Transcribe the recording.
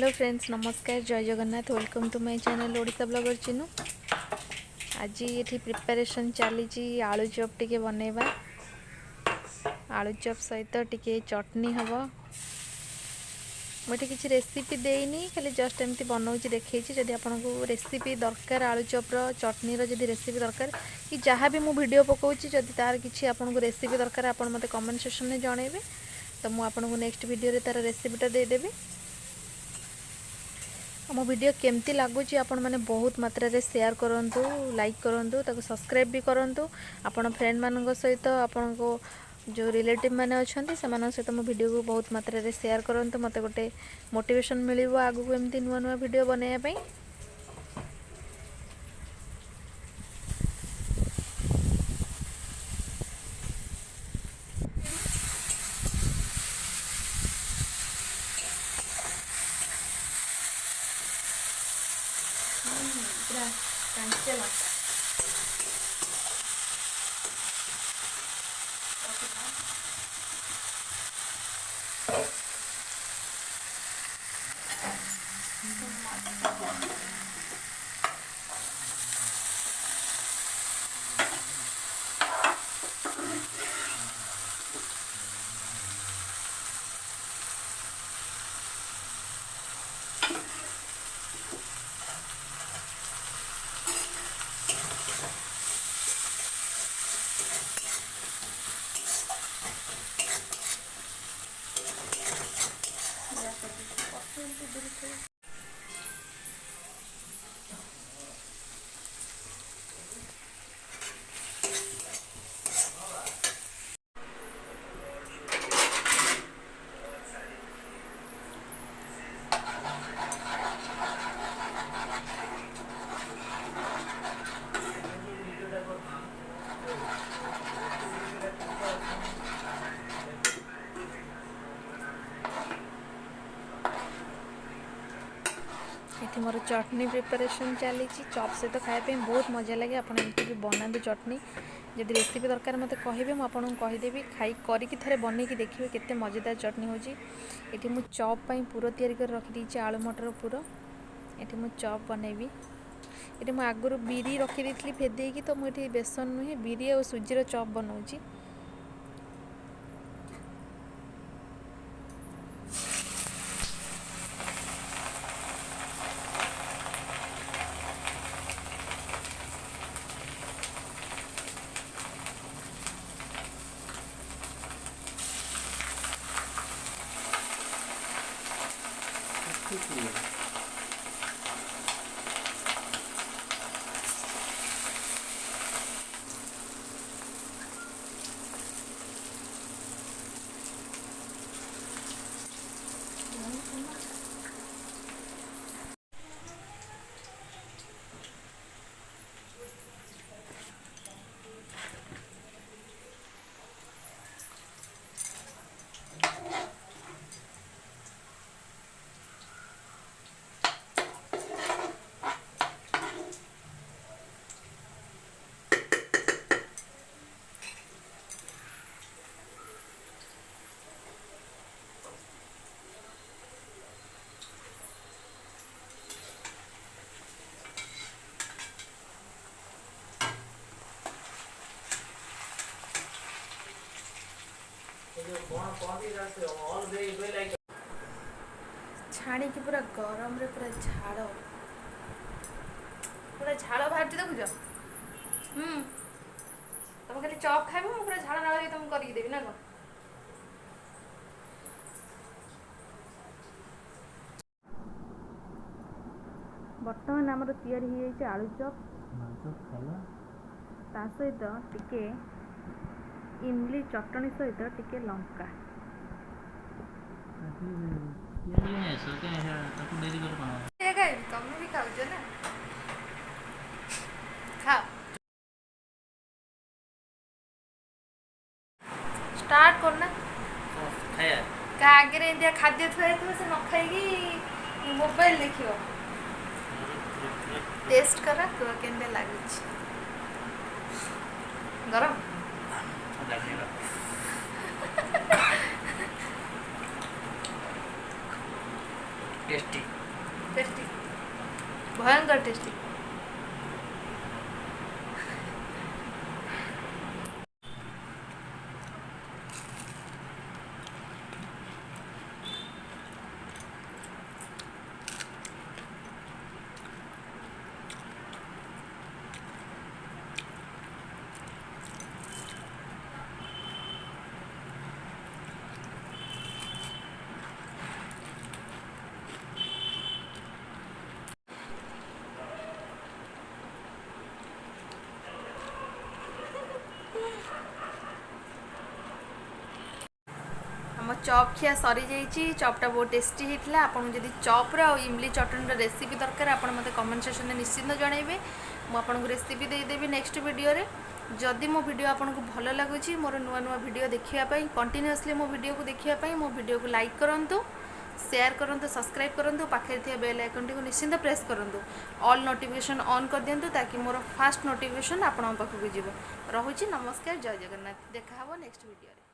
Hello friends, नमस्कार, जय Jagannath. Welcome to my channel Odisha blogger Chinu. आज ये प्रिपरेशन चली आलू चॉप टिके बनैबा। आलू चॉप सहित टिके चटनी हम। मुझे किसी रेसिपी देनी, खाली जस्ट एमती बनाऊँ देखी। जदि आपको रेसिपी दरकार आलू चॉपर चटनी जदि रेसिपी दरकार कि जहाँ भी मुझे वीडियो पकाऊँगी, जदि तार किसी आपको रेसिपी दरकार आप मत कमेंट सेक्शन में जनइबे, तो मुझे नेक्स्ट वीडियो तार रेसिपीटा देदेवी। आम वीडियो केमती लगुच आपण मैंने बहुत मात्रा रे शेयर करंतु, लाइक करंतु, ताको सब्सक्राइब भी करंतु। आपण फ्रेंड मान सहित आपण को जो रिलेटिव मैंने अच्छा से सहित मो वीडियो को बहुत मात्रा रे शेयर करंतु। मते गोटे मोटिवेशन मिलिबो आगु एमती नुआ नुआ वीडियो बनाया पई। पूरा कांचे लंका ये मोर चटनी प्रिपरेशन चली। चॉप सहित खायापी बहुत मजा लगे। आप भी बनातु चटनी। जदि रेसिपी दरकार मत कहे मुझे कहीदेवी। खाई करके थे बनई देखिए केते मजेदार चटनी हो। ये मुझ चॉप पुर तैयारी कर रखी आलू मटर पुर। ये मुझ चॉप बनैबी। ये मुझे आगुरी बिरी रखी थी भेदेकी, तो मुझे बेसन नुहे बिरी और सुजीर चॉप बनाऊँगी। छाणी की पूरा गरम रे पूरा झाड़ बाहर देखुच। तुम खाली चॉप खाइब, पूरा झाड़ नाल तुम करके देवी ना कौन। बर्तमान आमर तैयारी हो जाए आलू चॉप। ता सहित टिके इमली चटनी सहित टिके लंका। तुम भी खाऊच ना, खाओ। स्टार्ट करना क्या आगे इंडिया खाद्य थुआई से न खाई मोबाइल देख टेस्ट करा के लगुच गरम टेस्टी। भयंकर टेस्टी। आम चॉप खिया सरी जाइए। चॉपटा बहुत टेस्टी होता। आपको जब चॉप्र आ इमली चटनी रेसिपी दरकार आप मत कमेंट सेक्शन में निश्चिंत जनइबे। मुझे रेसिपी देदेवि नेक्स्ट वीडियो रे। जदि मो वीडियो आपको भल लगुच मोर नुआ नुआ वीडियो देखापी कंटिन्यूअसली मो वीडियो को देखापी मो वीडियो को लाइक करूँ, शेयर करूँ, सब्सक्राइब करूँ, पाखे थी बेल आइकन टी निश्चिंत प्रेस करूँ, ऑल नोटिफिकेशन ऑन कर दिंतु ताकि मोर फास्ट नोटिफिकेशन आपण पाखक जीव। रोचे नमस्कार, जय जगन्नाथ। देखा नेक्स्ट वीडियो रे।